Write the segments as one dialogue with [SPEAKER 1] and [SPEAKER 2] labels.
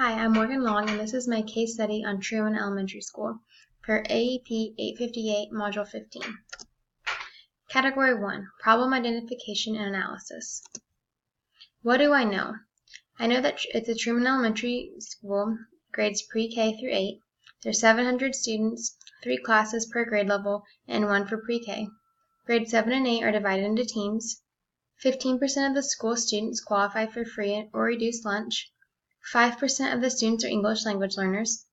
[SPEAKER 1] Hi, I'm Morgan Long, and this is my case study on Truman Elementary School for AEP 858, Module 15. Category 1, Problem Identification and Analysis. What do I know? I know that it's a Truman Elementary School, grades pre-K through 8. There's 700 students, 3 classes per grade level, and 1 for pre-K. Grades 7 and 8 are divided into teams. 15% of the school students qualify for free or reduced lunch. 5% of the students are English language learners.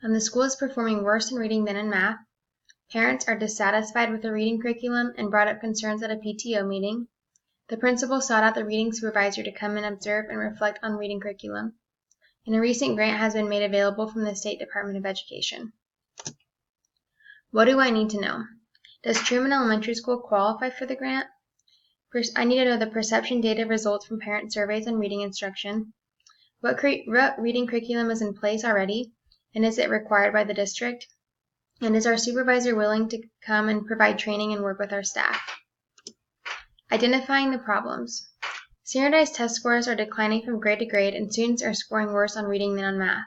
[SPEAKER 1] The school is performing worse in reading than in math. Parents are dissatisfied with the reading curriculum and brought up concerns at a PTO meeting. The principal sought out the reading supervisor to come and observe and reflect on reading curriculum. And a recent grant has been made available from the State Department of Education. What do I need to know? Does Truman Elementary School qualify for the grant? I need to know the perception data results from parent surveys on reading instruction. What reading curriculum is in place already, and is it required by the district? And is our supervisor willing to come and provide training and work with our staff? Identifying the problems. Standardized test scores are declining from grade to grade, and students are scoring worse on reading than on math.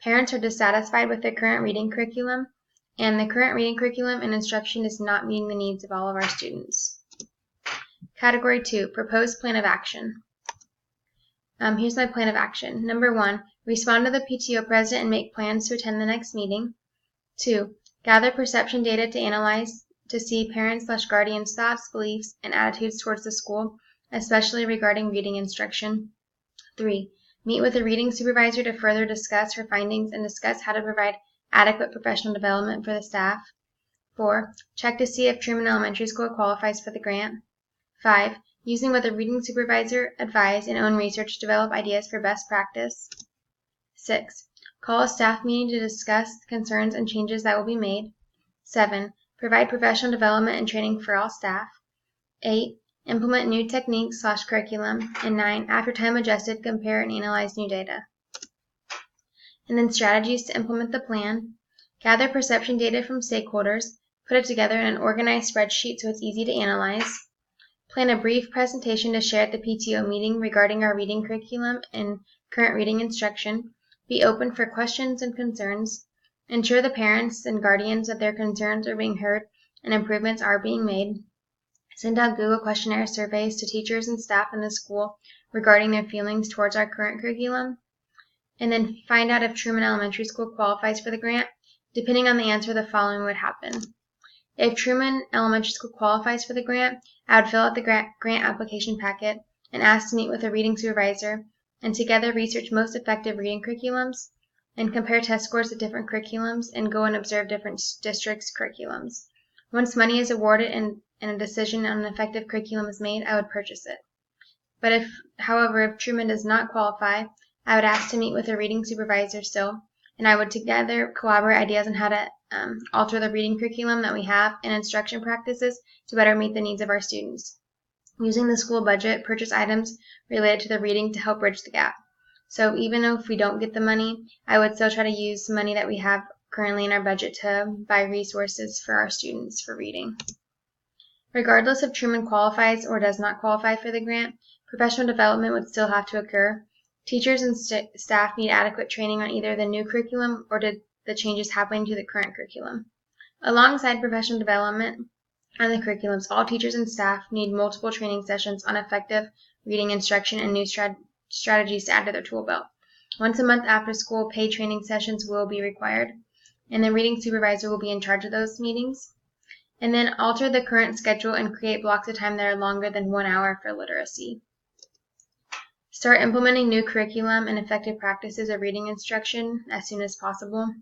[SPEAKER 1] Parents are dissatisfied with the current reading curriculum, and the current reading curriculum and instruction is not meeting the needs of all of our students. Category 2, Proposed Plan of Action. Here's my plan of action. Number 1, respond to the PTO president and make plans to attend the next meeting. 2, gather perception data to analyze to see parents/guardians' thoughts, beliefs, and attitudes towards the school, especially regarding reading instruction. 3, meet with a reading supervisor to further discuss her findings and discuss how to provide adequate professional development for the staff. 4, check to see if Truman Elementary School qualifies for the grant. 5, using what the reading supervisor advised and own research, develop ideas for best practice. 6, call a staff meeting to discuss concerns and changes that will be made. 7, provide professional development and training for all staff. 8, implement new techniques/curriculum. And 9, after time adjusted, compare and analyze new data. And then strategies to implement the plan. Gather perception data from stakeholders, put it together in an organized spreadsheet so it's easy to analyze. Plan a brief presentation to share at the PTO meeting regarding our reading curriculum and current reading instruction. Be open for questions and concerns. Ensure the parents and guardians that their concerns are being heard and improvements are being made. Send out Google questionnaire surveys to teachers and staff in the school regarding their feelings towards our current curriculum. And then find out if Truman Elementary School qualifies for the grant. Depending on the answer, the following would happen. If Truman Elementary School qualifies for the grant, I would fill out the grant application packet and ask to meet with a reading supervisor and together research most effective reading curriculums and compare test scores of different curriculums and go and observe different districts' curriculums. Once money is awarded and a decision on an effective curriculum is made, I would purchase it. But however, if Truman does not qualify, I would ask to meet with a reading supervisor still, and I would together collaborate ideas on how to alter the reading curriculum that we have and instruction practices to better meet the needs of our students. Using the school budget, purchase items related to the reading to help bridge the gap. So even if we don't get the money, I would still try to use the money that we have currently in our budget to buy resources for our students for reading. Regardless if Truman qualifies or does not qualify for the grant, professional development would still have to occur. Teachers and staff need adequate training on either the new curriculum or the changes happening to the current curriculum. Alongside professional development and the curriculums, all teachers and staff need multiple training sessions on effective reading instruction and new strategies to add to their tool belt. Once a month after school, paid training sessions will be required, and the reading supervisor will be in charge of those meetings. And then alter the current schedule and create blocks of time that are longer than 1 hour for literacy. Start implementing new curriculum and effective practices of reading instruction as soon as possible.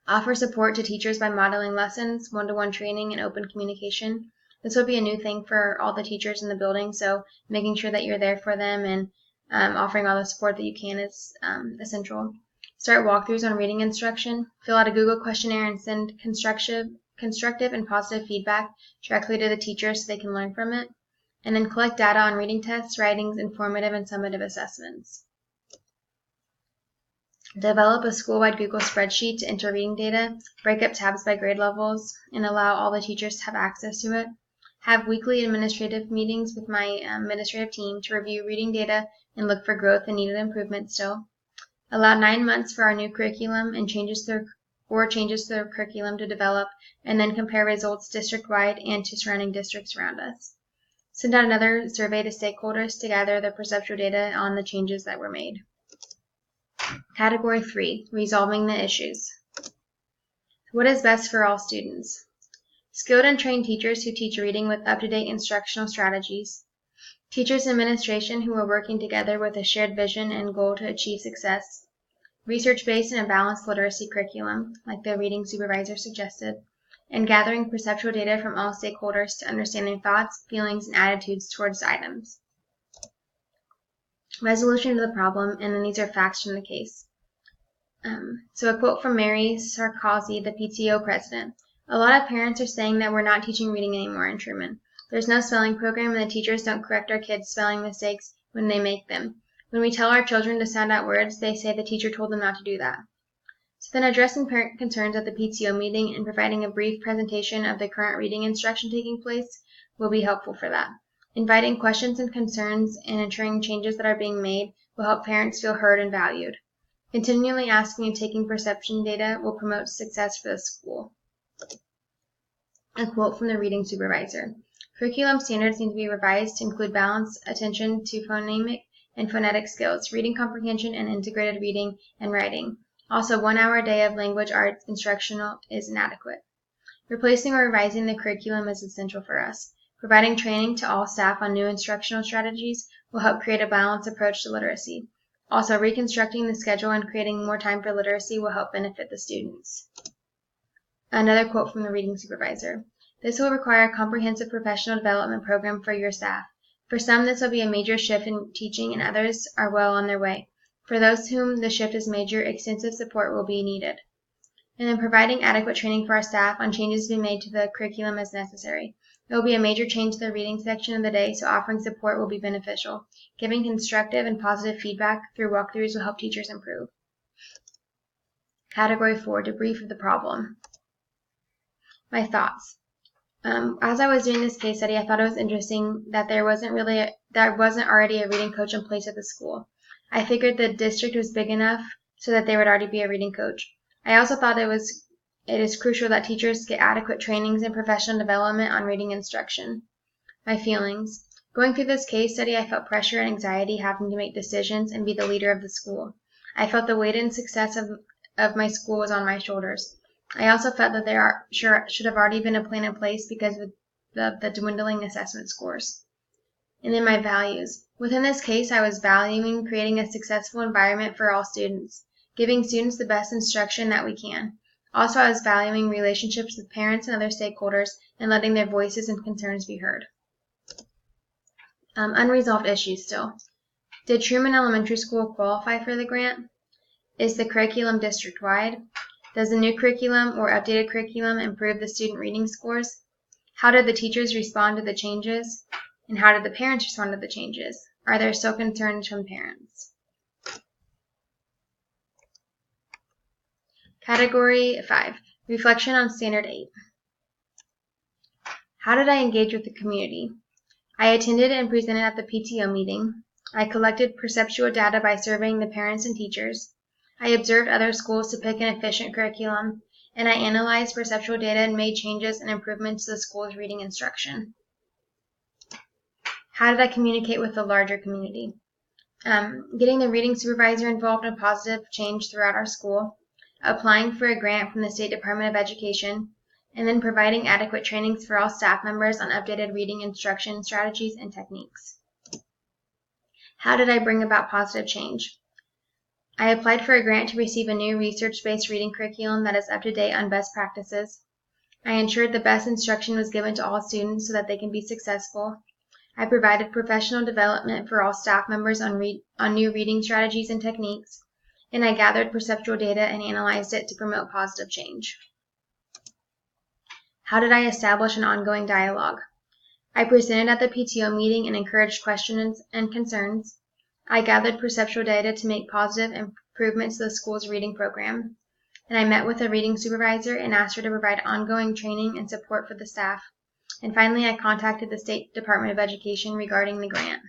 [SPEAKER 1] Offer support to teachers by modeling lessons, one-to-one training, and open communication. This will be a new thing for all the teachers in the building, so making sure that you're there for them and offering all the support that you can is essential. Start walkthroughs on reading instruction. Fill out a Google questionnaire and send constructive and positive feedback directly to the teachers so they can learn from it. And then collect data on reading tests, writings, informative and summative assessments. Develop a school-wide Google spreadsheet to enter reading data, break up tabs by grade levels, and allow all the teachers to have access to it. Have weekly administrative meetings with my administrative team to review reading data and look for growth and needed improvement still. allowed 9 months for our new curriculum and changes to the curriculum to develop, and then compare results district-wide and to surrounding districts around us. Sent out another survey to stakeholders to gather their perceptual data on the changes that were made. Category 3, resolving the issues. What is best for all students? Skilled and trained teachers who teach reading with up-to-date instructional strategies. Teachers and administration who are working together with a shared vision and goal to achieve success. Research-based and a balanced literacy curriculum, like the reading supervisor suggested, and gathering perceptual data from all stakeholders to understand their thoughts, feelings, and attitudes towards items. Resolution of the problem, and then these are facts from the case. So a quote from Mary Sarkozy, the PTO president. A lot of parents are saying that we're not teaching reading anymore in Truman. There's no spelling program and the teachers don't correct our kids' spelling mistakes when they make them. When we tell our children to sound out words, they say the teacher told them not to do that. So then addressing parent concerns at the PTO meeting and providing a brief presentation of the current reading instruction taking place will be helpful for that. Inviting questions and concerns and ensuring changes that are being made will help parents feel heard and valued. Continually asking and taking perception data will promote success for the school. A quote from the reading supervisor. Curriculum standards need to be revised to include balanced attention to phonemic and phonetic skills, reading comprehension, and integrated reading and writing. Also, 1 hour a day of language arts instructional is inadequate. Replacing or revising the curriculum is essential for us. Providing training to all staff on new instructional strategies will help create a balanced approach to literacy. Also, reconstructing the schedule and creating more time for literacy will help benefit the students. Another quote from the reading supervisor. This will require a comprehensive professional development program for your staff. For some, this will be a major shift in teaching, and others are well on their way. For those whom the shift is major, extensive support will be needed. And then providing adequate training for our staff on changes to be made to the curriculum as necessary. There will be a major change to the reading section of the day, so offering support will be beneficial. Giving constructive and positive feedback through walkthroughs will help teachers improve. Category 4, debrief of the problem. My thoughts. As I was doing this case study, I thought it was interesting that there wasn't already a reading coach in place at the school. I figured the district was big enough so that there would already be a reading coach. I also thought it is crucial that teachers get adequate trainings and professional development on reading instruction. My feelings. Going through this case study, I felt pressure and anxiety having to make decisions and be the leader of the school. I felt the weight and success of my school was on my shoulders. I also felt that there should have already been a plan in place because of the dwindling assessment scores. And then my values. Within this case, I was valuing creating a successful environment for all students, giving students the best instruction that we can. Also, I was valuing relationships with parents and other stakeholders and letting their voices and concerns be heard. Unresolved issues still. Did Truman Elementary School qualify for the grant? Is the curriculum district-wide? Does the new curriculum or updated curriculum improve the student reading scores? How did the teachers respond to the changes? And how did the parents respond to the changes? Are there still concerns from parents? Category 5, reflection on Standard 8. How did I engage with the community? I attended and presented at the PTO meeting. I collected perceptual data by surveying the parents and teachers. I observed other schools to pick an efficient curriculum, and I analyzed perceptual data and made changes and improvements to the school's reading instruction. How did I communicate with the larger community? Getting the reading supervisor involved in positive change throughout our school, applying for a grant from the State Department of Education, and then providing adequate trainings for all staff members on updated reading instruction strategies and techniques. How did I bring about positive change? I applied for a grant to receive a new research-based reading curriculum that is up to date on best practices. I ensured the best instruction was given to all students so that they can be successful. I provided professional development for all staff members on new reading strategies and techniques, and I gathered perceptual data and analyzed it to promote positive change. How did I establish an ongoing dialogue? I presented at the PTO meeting and encouraged questions and concerns. I gathered perceptual data to make positive improvements to the school's reading program, and I met with a reading supervisor and asked her to provide ongoing training and support for the staff. And finally, I contacted the State Department of Education regarding the grant.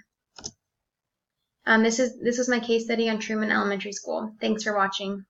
[SPEAKER 1] This was my case study on Truman Elementary School. Thanks for watching.